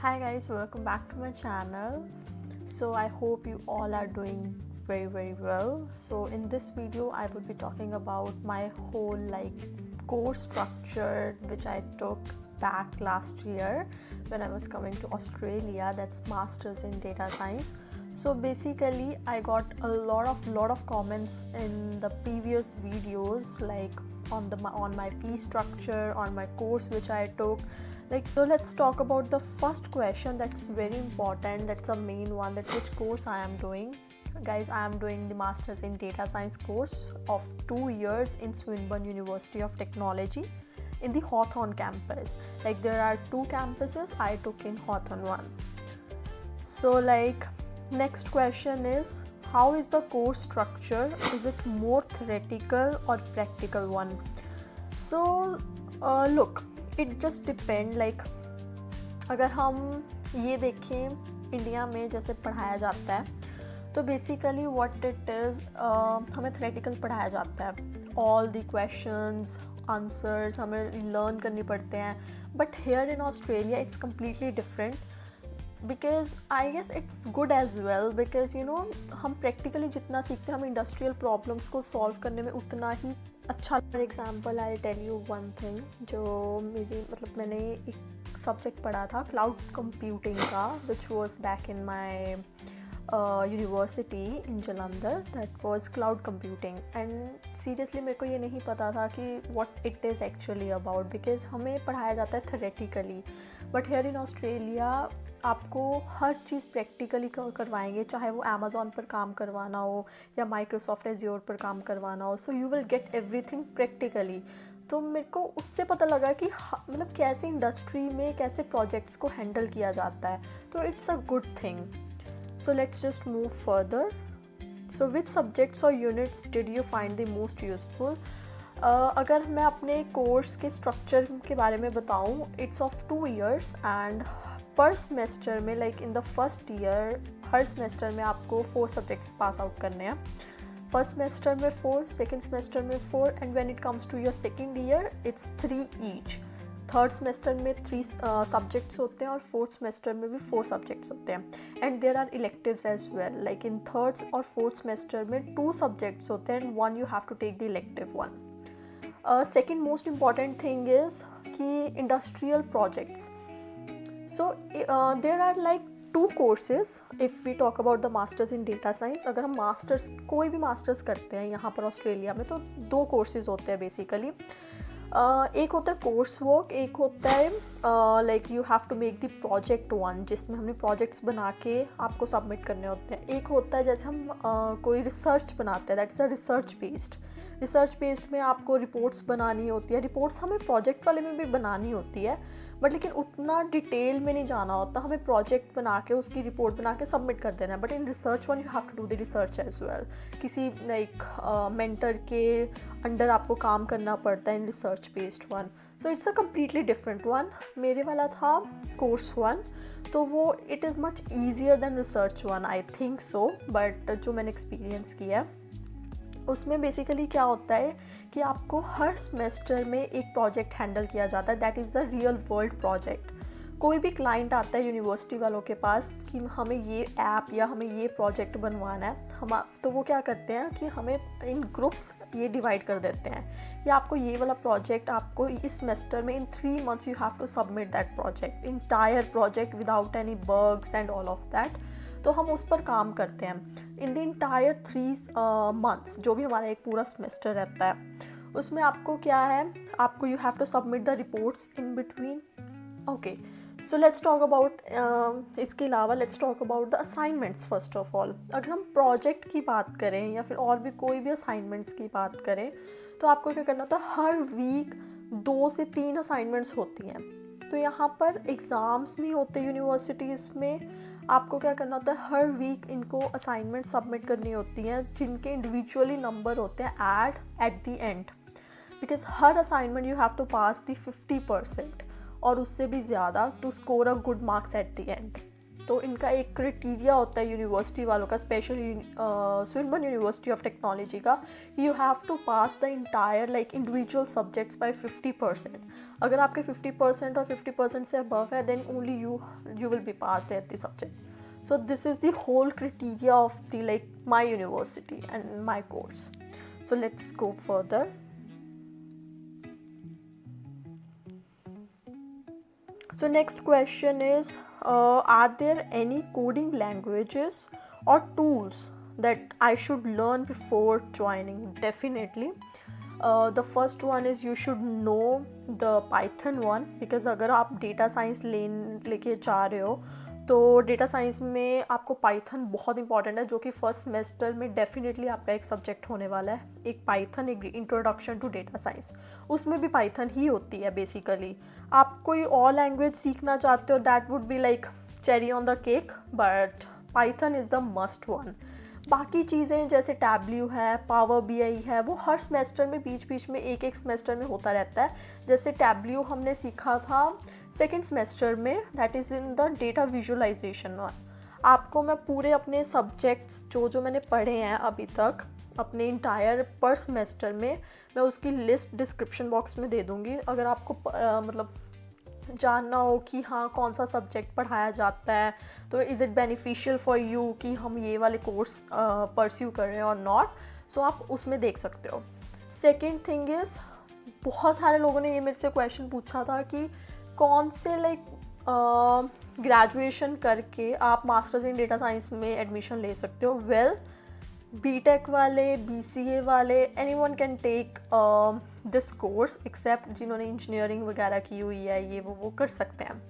Hi guys, welcome back to my channel. So I hope you all are doing very well. So in this video I will be talking about my whole course structure which I took back last year when I was coming to Australia. That's Masters in Data Science. So basically I got a lot of comments in the previous videos, like on my fee structure, on my course which I took. So let's talk about the first question that's very important. That's the main one, that which course I am doing. Guys, I am doing the Masters in Data Science course of 2 years in Swinburne University of Technology in the Hawthorn campus. There are 2 campuses. I took in Hawthorn one. So next question is, how is the course structure? Is it more theoretical or practical one? So look, it just depend. अगर हम ये देखें India में जैसे पढ़ाया जाता है, तो बेसिकली व्हाट इट इज़, हमें थ्योरेटिकल पढ़ाया जाता है. ऑल द क्वेश्चंस आंसर्स हमें लर्न करनी पड़ते हैं. But here in Australia it's completely different, because I guess it's good as well, because हम प्रैक्टिकली जितना सीखते हैं हम इंडस्ट्रियल प्रॉब्लम्स को सॉल्व करने में उतना ही अच्छा. For example I tell you one thing, जो मैंने एक सब्जेक्ट पढ़ा था क्लाउड कंप्यूटिंग का, which was back in my university in Jalandhar. That was cloud computing. And seriously मेरे को ये नहीं पता था कि what it is actually about, because हमें पढ़ाया जाता है theoretically. But here in Australia आपको हर चीज़ प्रैक्टिकली करवाएंगे, चाहे वो अमेज़ॉन पर काम करवाना हो या माइक्रोसॉफ्ट एज्योर पर काम करवाना हो. So you will get everything practically. तो मेरे को उससे पता लगा कि कैसे इंडस्ट्री में कैसे प्रोजेक्ट्स को हैंडल किया जाता है. तो it's a good thing. So let's just move further. So which subjects और units did you find the most useful? अगर मैं अपने कोर्स के स्ट्रक्चर के बारे में बताऊँ, इट्स ऑफ 2 years एंड पर सेमेस्टर में in the first year her semester में आपको 4 सब्जेक्ट्स पास आउट करने हैं. फर्स्ट सेमेस्टर में 4, सेकेंड सेमेस्टर में 4, and when it comes to your second year it's 3 each. Third semester में 3 सब्जेक्ट्स होते हैं और फोर्थ सेमेस्टर में भी 4 सब्जेक्ट्स होते हैं. And there are electives as well. In third और फोर्थ सेमेस्टर में 2 सब्जेक्ट्स होते हैं and 1 you have to take the elective one. Second most important thing is कि industrial projects. So there are 2 courses if we talk about the masters in data science. अगर हम masters कोई भी masters करते हैं यहाँ पर ऑस्ट्रेलिया में, तो 2 कोर्सेज होते हैं बेसिकली. एक होता है कोर्स वर्क, एक होता है you have to make the project one, जिसमें हमने प्रोजेक्ट्स बना के आपको सबमिट करने होते हैं. एक होता है जैसे हम कोई रिसर्च बनाते हैं, that is a research based में आपको रिपोर्ट्स बनानी होती है. रिपोर्ट्स हमें प्रोजेक्ट वाले में भी बनानी होती है, बट लेकिन उतना डिटेल में नहीं जाना होता. हमें प्रोजेक्ट बना के उसकी रिपोर्ट बना के सबमिट कर देना है. But in research one you have to do the research as well. किसी मेंटर के अंडर आपको काम करना पड़ता है in research based one. So it's a completely different one. मेरे वाला था कोर्स वन, तो वो it is much easier than research one, I think so. But जो मैंने एक्सपीरियंस किया उसमें बेसिकली क्या होता है कि आपको हर सेमेस्टर में एक प्रोजेक्ट हैंडल किया जाता है. That is a real world project. कोई भी क्लाइंट आता है यूनिवर्सिटी वालों के पास कि हमें ये ऐप या हमें ये प्रोजेक्ट बनवाना है, तो वो क्या करते हैं कि हमें इन ग्रुप्स ये डिवाइड कर देते हैं कि आपको ये वाला प्रोजेक्ट आपको इस सेमेस्टर में in 3 months you have to submit that project, entire project without any bugs and all of that. तो हम उस पर काम करते हैं इन द इंटायर 3 months, जो भी हमारा एक पूरा सेमेस्टर रहता है. उसमें आपको क्या है, आपको you have to submit the reports in between. Okay, so let's talk about, इसके अलावा let's talk about the assignments. First of all, अगर हम प्रोजेक्ट की बात करें या फिर और भी कोई भी असाइनमेंट्स की बात करें, तो आपको क्या करना होता है, हर वीक 2 से 3 असाइनमेंट्स होती हैं. तो यहाँ पर एग्ज़ाम्स नहीं होते यूनिवर्सिटीज़ में. आपको क्या करना होता है, हर वीक इनको असाइनमेंट सबमिट करनी होती हैं, जिनके इंडिविजुअली नंबर होते हैं add at the end. Because हर assignment you have to pass the 50% और उससे भी ज़्यादा to score a good marks at the end. तो इनका एक क्राइटेरिया होता है यूनिवर्सिटी वालों का, especially Swinburne university of technology का, you have to pass the entire like individual subjects by 50%. अगर आपके 50% और 50% से अबव है then only you will be passed at the subject. So this is the whole criteria of the like my university and my course. So let's go further. So next question is, are there any coding languages or tools that I should learn before joining? Definitely. The first one is you should know the Python one, because अगर आप data science लेके जा रहे हो तो data science में आपको Python बहुत इंपॉर्टेंट है, जो कि फर्स्ट सेमेस्टर में डेफिनेटली आपका एक सब्जेक्ट होने वाला है. एक पाइथन, एक इंट्रोडक्शन टू डेटा साइंस, उसमें भी पाइथन ही होती है बेसिकली. आप कोई और लैंग्वेज सीखना चाहते हो that would be like cherry on the cake, but Python is the must one. बाकी चीज़ें जैसे टैब्ल्यू है, पावर बीआई है, वो हर सेमेस्टर में बीच बीच में एक सेमेस्टर में होता रहता है. जैसे टैब्ल्यू हमने सीखा था सेकेंड सेमेस्टर में, that is in the data visualization one. आपको मैं पूरे अपने सब्जेक्ट्स जो मैंने पढ़े हैं अभी तक अपने इंटायर पर सेमेस्टर में, मैं उसकी लिस्ट डिस्क्रिप्शन बॉक्स में दे दूँगी. अगर आपको मतलब जानना हो कि हाँ कौन सा सब्जेक्ट पढ़ाया जाता है, तो is it beneficial for you कि हम ये वाले कोर्स परस्यू कर रहे हैं और नॉट, सो आप उसमें देख सकते हो. सेकेंड थिंग इज़, बहुत सारे लोगों ने ये मेरे से क्वेश्चन पूछा था कि कौन से लाइक ग्रेजुएशन करके आप मास्टर्स इन डेटा साइंस में एडमिशन ले सकते हो. वेल, बीटेक वाले, बीसीए वाले, anyone can take this course except जिन्होंने इंजीनियरिंग वगैरह की हुई है, ये वो कर सकते हैं.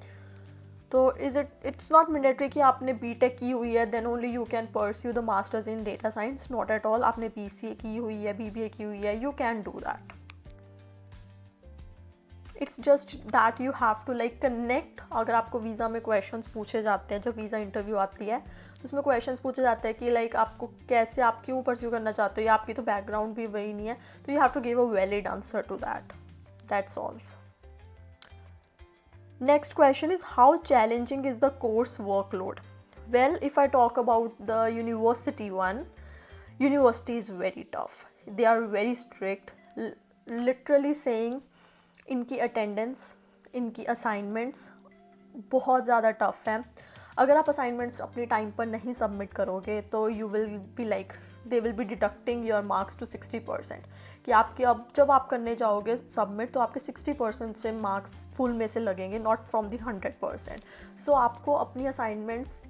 तो इट्स नॉट मैंडेटरी कि आपने बीटेक की हुई है then only you can pursue the masters in data science. Not at all. आपने बीसीए की हुई है, बीबीए की हुई है, you can do that. It's just that you have to like connect. अगर आपको वीज़ा में क्वेश्चंस पूछे जाते हैं, जब वीज़ा इंटरव्यू आती है तो उसमें क्वेश्चंस पूछे जाते हैं कि लाइक आपको कैसे, आप क्यों परस्यू करना चाहते हो, या आपकी तो बैकग्राउंड भी वही नहीं है, तो you have to give a valid answer to that. That's all. Next question is, how challenging is the course workload? Well, if I talk about the university one, university is very tough. They are very strict, literally saying इनकी attendance, इनकी assignments बहुत ज़्यादा tough है. अगर आप assignments अपने time पर नहीं सबमिट करोगे तो you will be like they will be deducting your marks to 60%. कि आपके अब जब आप करने जाओगे सबमिट तो आपके 60% से मार्क्स फुल में से लगेंगे, नॉट फ्रॉम दी 100%. सो आपको अपनी असाइनमेंट्स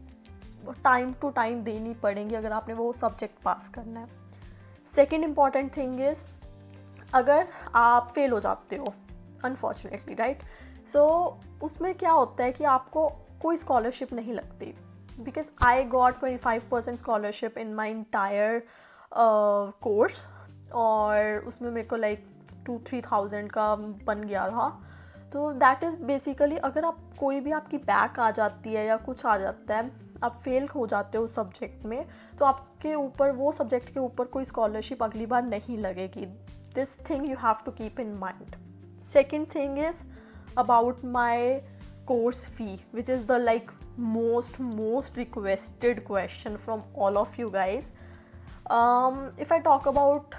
टाइम टू टाइम देनी पड़ेंगी अगर आपने वो सब्जेक्ट पास करना है. सेकेंड इम्पॉर्टेंट थिंग इज़, अगर आप फेल हो जाते हो अनफॉर्चुनेटली, राइट, सो उसमें क्या होता है कि आपको कोई स्कॉलरशिप नहीं लगती. Because I got 25% scholarship in my entire course, और उसमें मेरे को लाइक 2-3,000 का बन गया था. तो दैट इज़ बेसिकली, अगर आप कोई भी आपकी बैक आ जाती है या कुछ आ जाता है, आप फेल हो जाते हो उस सब्जेक्ट में, तो आपके ऊपर वो सब्जेक्ट के ऊपर कोई स्कॉलरशिप अगली बार नहीं लगेगी. This thing you have to keep in mind. Second thing is about my course fee, which is the like most requested question from all of you guys. If I talk about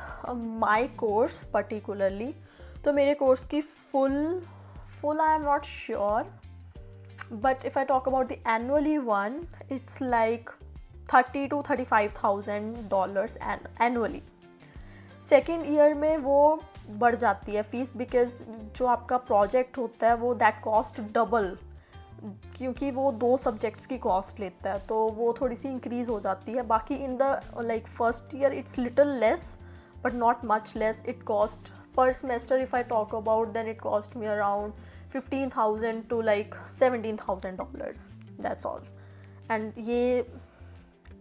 my course particularly, तो मेरे course की full I am not sure, but if I talk about the annually one, it's like $30,000 to $35,000 annually. Second year में वो बढ़ जाती है fees, because जो आपका प्रोजेक्ट होता है वो दैट कॉस्ट डबल, क्योंकि वो 2 सब्जेक्ट्स की कॉस्ट लेता है, तो वो थोड़ी सी इंक्रीज़ हो जाती है. बाकी in the like first year it's little less but not much less. It cost per semester, if I talk about, then it cost me around $15,000 to like $17,000. That's all. And ये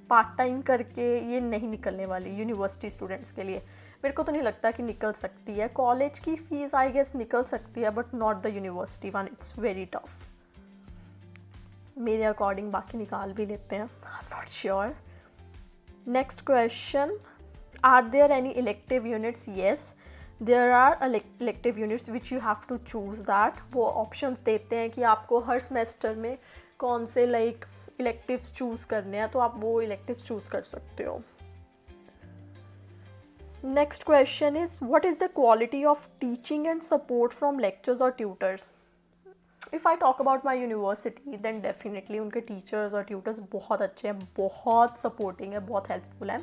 part time करके ये नहीं निकलने वाली university students के लिए. मेरे को तो नहीं लगता कि निकल सकती है. कॉलेज की फ़ीस आई गेस निकल सकती है, but not the university one. It's very tough. मेरे अकॉर्डिंग बाकी निकाल भी लेते हैं, I am not sure. Next question, are there any elective units? Yes, there are elective units which you have to choose that. वो options देते हैं कि आपको हर सेमेस्टर में कौन से लाइक इलेक्टिव्स चूज़ करने हैं तो आप वो इलेक्टिव्स चूज़ कर सकते हो. Next question is, what is the quality of teaching and support from lectures or tutors? If I talk about my university, then definitely उनके teachers और tutors बहुत अच्छे हैं, बहुत supporting है, बहुत helpful है.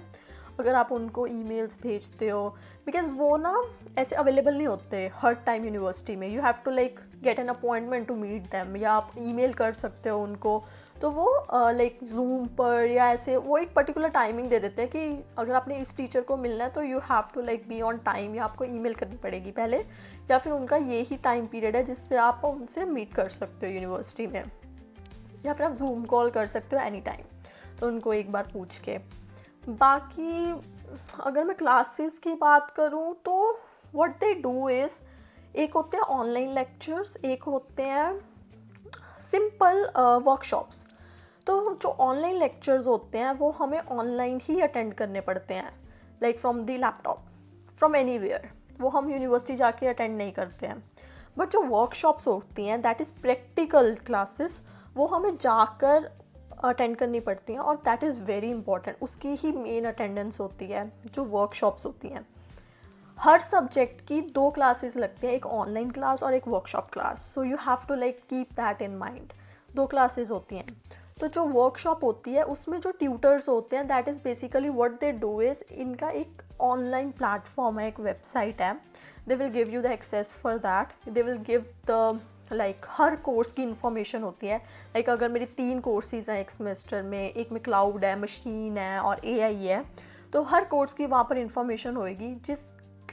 अगर आप उनको emails भेजते हो, because वो ना ऐसे available नहीं होते हर time university में. You have to like get an appointment to meet them, या आप email कर सकते हो उनको. तो वो लाइक जूम पर या ऐसे वो एक पर्टिकुलर टाइमिंग दे देते हैं कि अगर आपने इस टीचर को मिलना है तो you have to like be on time, या आपको ईमेल करनी पड़ेगी पहले, या फिर उनका ये ही टाइम पीरियड है जिससे आप उनसे मीट कर सकते हो यूनिवर्सिटी में, या फिर आप जूम कॉल कर सकते हो एनी टाइम. तो उनको एक बार पूछ के. बाकी अगर मैं क्लासेस की बात करूँ तो व्हाट दे डू इज़, एक होते हैं ऑनलाइन लेक्चर्स, एक होते हैं सिंपल वर्कशॉप्स. तो जो ऑनलाइन लेक्चर्स होते हैं वो हमें ऑनलाइन ही अटेंड करने पड़ते हैं, like from the laptop, from anywhere. वो हम यूनिवर्सिटी जाके अटेंड नहीं करते हैं. बट जो वर्कशॉप्स होती हैं दैट इज़ प्रैक्टिकल क्लासेस, वो हमें जाकर अटेंड करनी पड़ती हैं, और दैट इज़ वेरी इंपॉर्टेंट. उसकी ही मेन अटेंडेंस होती है जो वर्कशॉप्स होती हैं. हर सब्जेक्ट की 2 क्लासेस लगती हैं, एक ऑनलाइन क्लास और एक workshop class. So you have to like keep that in mind. 2 classes होती हैं. तो जो वर्कशॉप होती है उसमें जो ट्यूटर्स होते हैं that is basically what they do is, इनका एक ऑनलाइन प्लेटफॉर्म है, एक वेबसाइट है. They will give you the access for that. They will give the like हर कोर्स की इन्फॉर्मेशन होती है. लाइक अगर मेरी 3 कोर्सेज हैं एक सेमेस्टर में, एक में क्लाउड है, मशीन है और AI है, तो हर कोर्स की वहाँ पर इंफॉर्मेशन होएगी.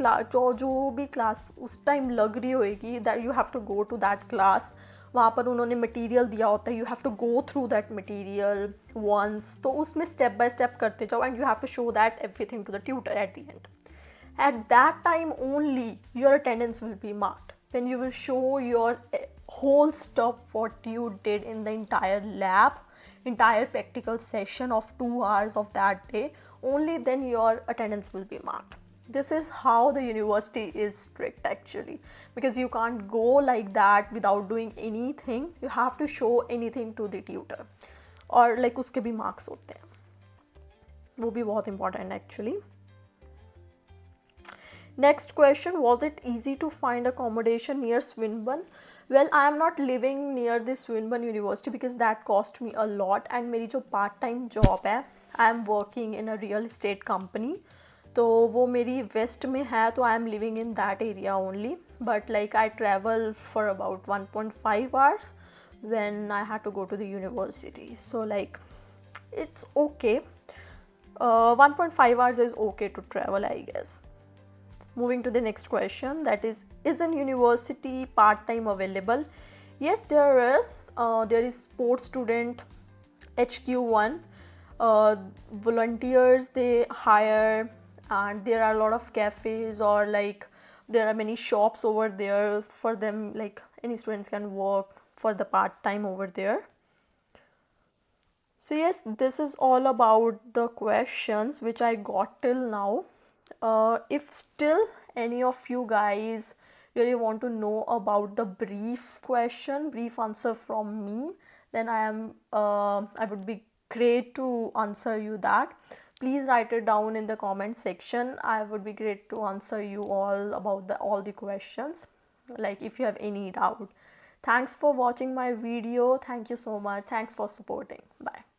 जो भी क्लास उस टाइम लग रही होएगी, that you have to go to that class. वहाँ पर उन्होंने मटेरियल दिया होता है, you have to go through that material once. तो उसमें स्टेप बाय स्टेप करते जाओ, and you have to show that everything to the tutor at the end. At that time only your attendance will be marked, when you will show your whole stuff what you did in the entire lab, entire practical session of 2 hours of that day. Only then your attendance will be marked. This is how the university is strict actually, because you can't go like that without doing anything. You have to show anything to the tutor, और like उसके भी marks होते हैं, वो भी बहुत important actually. Next question, was it easy to find accommodation near Swinburne? Well, I am not living near the Swinburne University because that cost me a lot, and मेरी जो part time job है, I am working in a real estate company, तो वो मेरी west में है, तो I am living in that area only. But like I travel for about 1.5 hours when I had to go to the university, so like it's okay. 1.5 hours is okay to travel, I guess. Moving to the next question, that is an university part-time available? Yes, there is. There is sports student HQ1, volunteers they hire, and there are a lot of cafes, or like there are many shops over there for them, like any students can work for the part-time over there. So yes, this is all about the questions which I got till now. If still any of you guys really want to know about the brief answer from me, then I would be great to answer you that. Please write it down in the comment section. I would be great to answer you all about all the questions, like if you have any doubt. Thanks for watching my video. Thank you so much. Thanks for supporting. Bye.